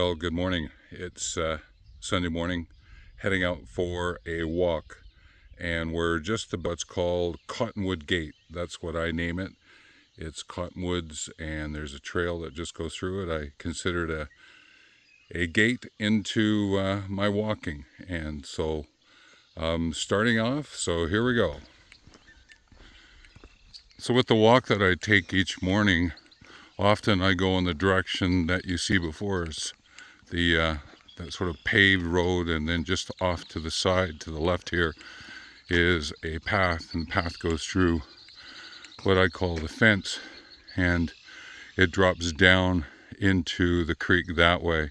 Well, good morning. It's Sunday morning, heading out for a walk, and we're just about what's called Cottonwood Gate. That's what I name it. It's Cottonwoods, and there's a trail that just goes through it. I consider it a gate into my walking, and so starting off, so here we go. So with the walk that I take each morning, often I go in the direction that you see before us, that sort of paved road, and then just off to the side, to the left here, is a path, and the path goes through what I call the fence, and it drops down into the creek that way.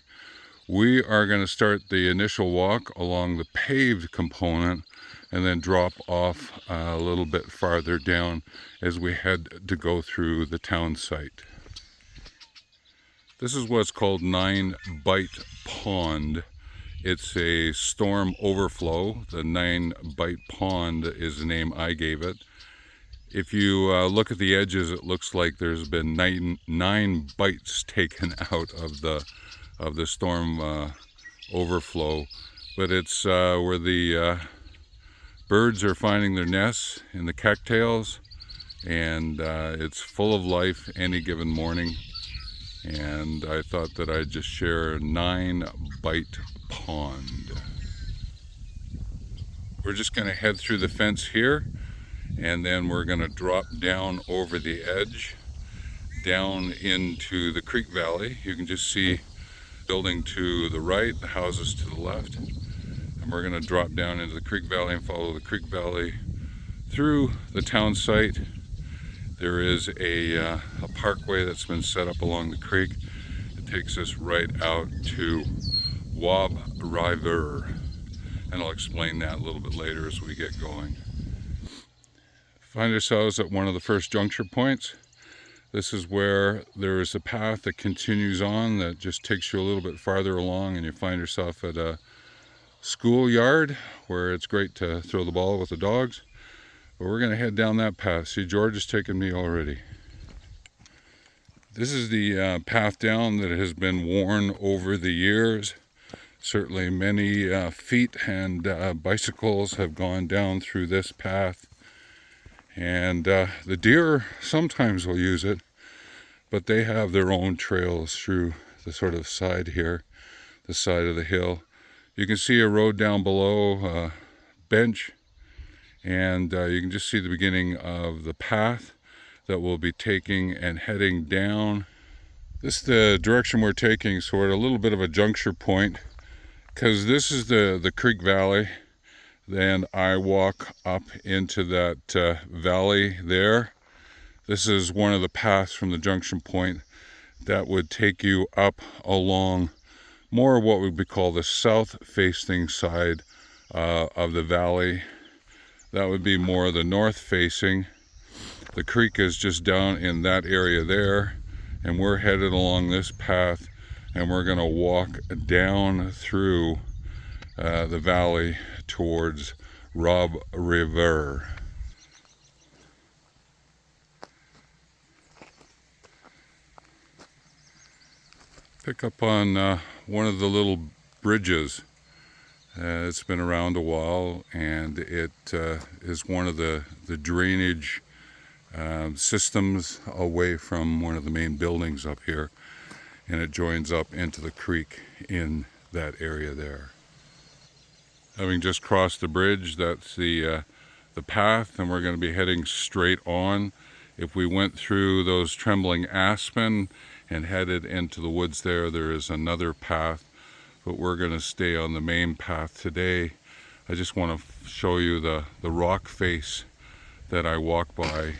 We are going to start the initial walk along the paved component and then drop off a little bit farther down as we head to go through the town site. This is what's called 9 Bite Pond. It's a storm overflow. The 9 Bite Pond is the name I gave it. If you look at the edges, it looks like there's been nine bites taken out of the storm overflow. But it's where the birds are finding their nests in the cattails, and it's full of life any given morning. And I thought that I'd just share 9 Bite Pond. We're just going to head through the fence here, and then we're going to drop down over the edge, down into the creek valley. You can just see building to the right, the houses to the left, and we're going to drop down into the creek valley and follow the creek valley through the town site. There is a parkway that's been set up along the creek. It takes us right out to Wob River, and I'll explain that a little bit later as we get going. Find ourselves at one of the first juncture points. This is where there is a path that continues on that just takes you a little bit farther along, and you find yourself at a schoolyard where it's great to throw the ball with the dogs. But we're going to head down that path. See, George is taking me already. This is the path down that has been worn over the years. Certainly many feet and bicycles have gone down through this path. And the deer sometimes will use it, but they have their own trails through the sort of side here, the side of the hill. You can see a road down below, bench, and you can just see the beginning of the path that we'll be taking and heading down. This is the direction we're taking, so we're at a little bit of a juncture point, because this is the creek valley. Then I walk up into that valley there. This is one of the paths from the junction point that would take you up along more what would be called the south-facing side of the valley. That would be more the north-facing. The creek is just down in that area there, and we're headed along this path, and we're going to walk down through the valley towards Wob River. Pick up on one of the little bridges. It's been around a while, and it is one of the drainage systems away from one of the main buildings up here, and it joins up into the creek in that area there. Having just crossed the bridge, that's the path, and we're going to be heading straight on. If we went through those trembling aspen and headed into the woods there is another path, but we're going to stay on the main path today. I just want to show you the rock face that I walk by.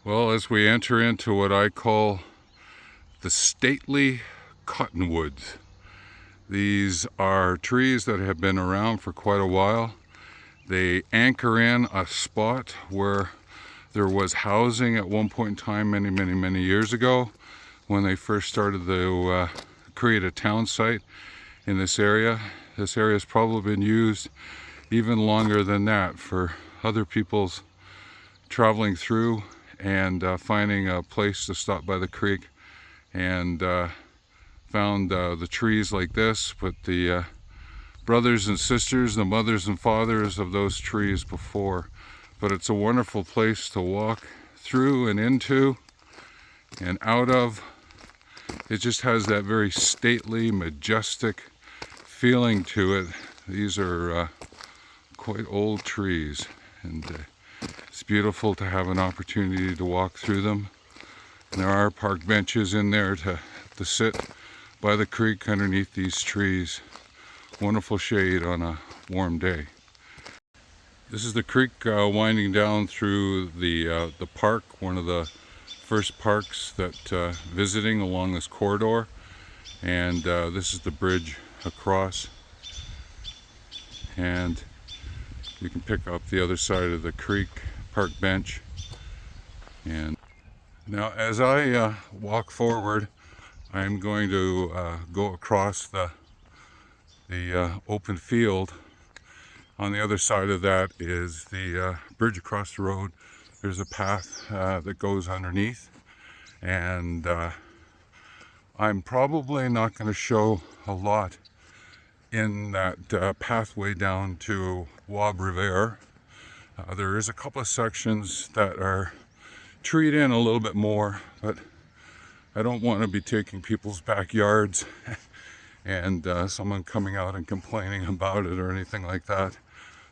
Well, as we enter into what I call the stately cottonwoods, these are trees that have been around for quite a while. They anchor in a spot where there was housing at one point in time many years ago when they first started to create a town site in this area. This area has probably been used even longer than that for other people's traveling through and finding a place to stop by the creek, and found the trees like this, but the brothers and sisters, the mothers and fathers of those trees before. But it's a wonderful place to walk through and into and out of. It just has that very stately, majestic feeling to it. These are quite old trees, and it's beautiful to have an opportunity to walk through them. And there are park benches in there to sit by the creek underneath these trees. Wonderful shade on a warm day. This is the creek winding down through the park, one of the first parks that visiting along this corridor, and this is the bridge across, and you can pick up the other side of the creek park bench. And now as I walk forward, I'm going to go across the open field. On the other side of that is the bridge across the road. There's a path that goes underneath, and I'm probably not going to show a lot in that pathway down to Wab River. There is a couple of sections that are treed in a little bit more, but I don't want to be taking people's backyards and someone coming out and complaining about it or anything like that.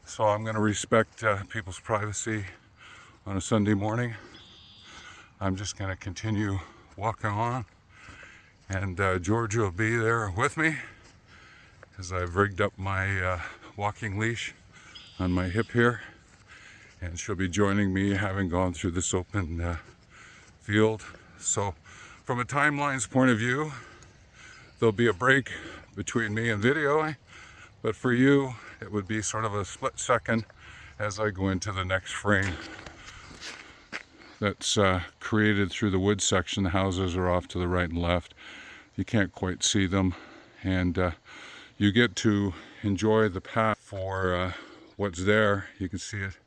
So I'm going to respect people's privacy on a Sunday morning. I'm just going to continue walking on, and Georgia will be there with me as I've rigged up my walking leash on my hip here, and she'll be joining me having gone through this open field. So from a timeline's point of view, there'll be a break between me and videoing, but for you it would be sort of a split second as I go into the next frame that's created through the wood section. The houses are off to the right and left. You can't quite see them, and you get to enjoy the path for what's there. You can see it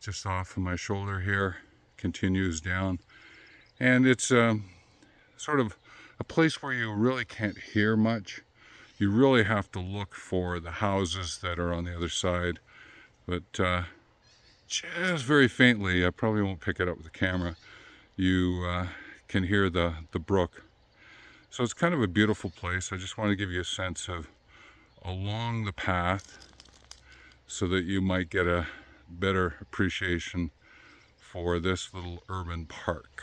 just off of my shoulder here, continues down, and it's sort of a place where you really can't hear much. You really have to look for the houses that are on the other side, but just very faintly, I probably won't pick it up with the camera, you can hear the brook. So it's kind of a beautiful place. I just want to give you a sense of along the path so that you might get a better appreciation for this little urban park.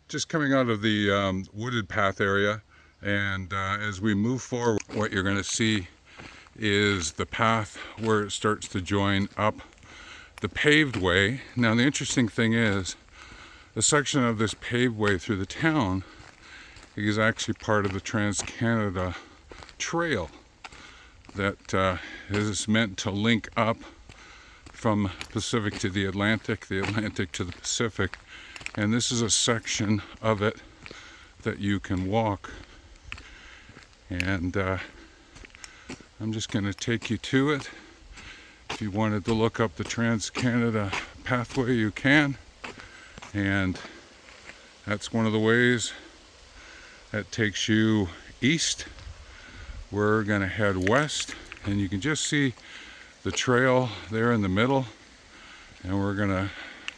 Just coming out of the wooded path area, and as we move forward, what you're going to see is the path where it starts to join up the paved way. Now the interesting thing is, a section of this paved way through the town is actually part of the Trans-Canada Trail that is meant to link up from Pacific to the Atlantic to the Pacific. And this is a section of it that you can walk. And I'm just going to take you to it. If you wanted to look up the Trans-Canada pathway, you can. And that's one of the ways that takes you east. We're going to head west, and you can just see the trail there in the middle. And we're going to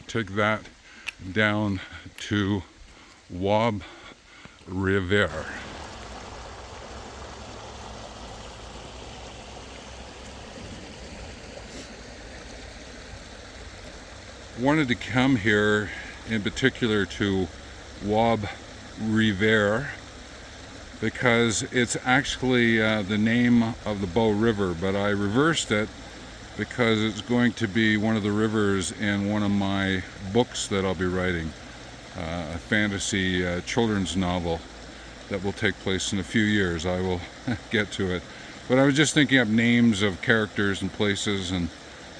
take that down to Wab River. Wanted to come here in particular to Wab River because it's actually the name of the Bow River, but I reversed it because it's going to be one of the rivers in one of my books that I'll be writing, a fantasy children's novel that will take place in a few years. I will get to it. But I was just thinking up names of characters and places, and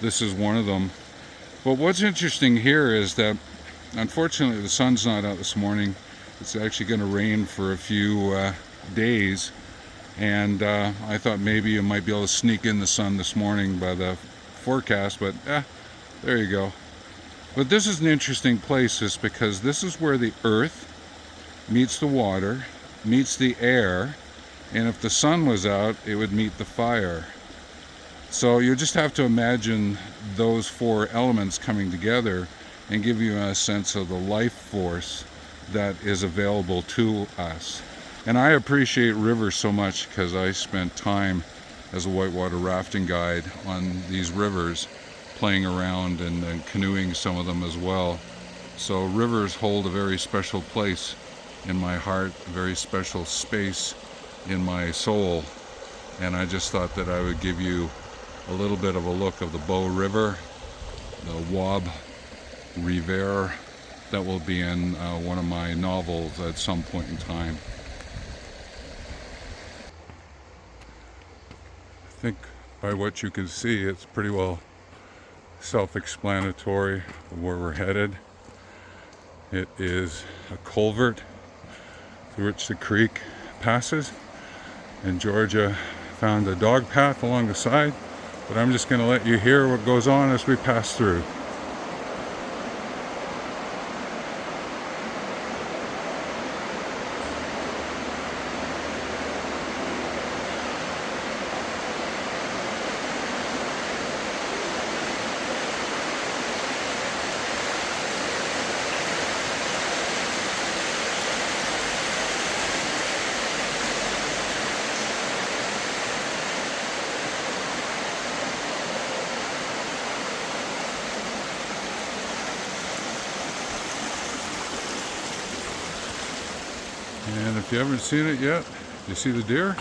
this is one of them. But what's interesting here is that unfortunately the sun's not out this morning. It's actually going to rain for a few days, and I thought maybe you might be able to sneak in the sun this morning by the forecast, but there you go. But this is an interesting place, is because this is where the earth meets the water, meets the air, and if the sun was out, it would meet the fire. So you just have to imagine those four elements coming together and give you a sense of the life force that is available to us. And I appreciate rivers so much because I spent time as a whitewater rafting guide on these rivers, playing around and canoeing some of them as well. So rivers hold a very special place in my heart, a very special space in my soul. And I just thought that I would give you a little bit of a look of the Bow River, the Wab River, that will be in one of my novels at some point in time. I think by what you can see, it's pretty well self-explanatory of where we're headed. It is a culvert through which the creek passes, and Georgia found a dog path along the side, but I'm just going to let you hear what goes on as we pass through. And if you haven't seen it yet, you see the deer?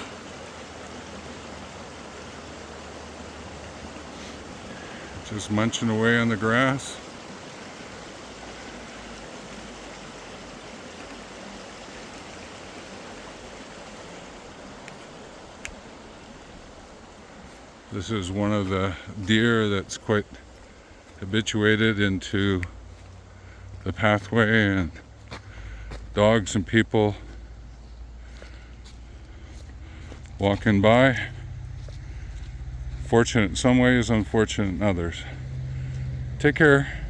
Just munching away on the grass. This is one of the deer that's quite habituated into the pathway, and dogs and people walking by. Fortunate in some ways, unfortunate in others. Take care.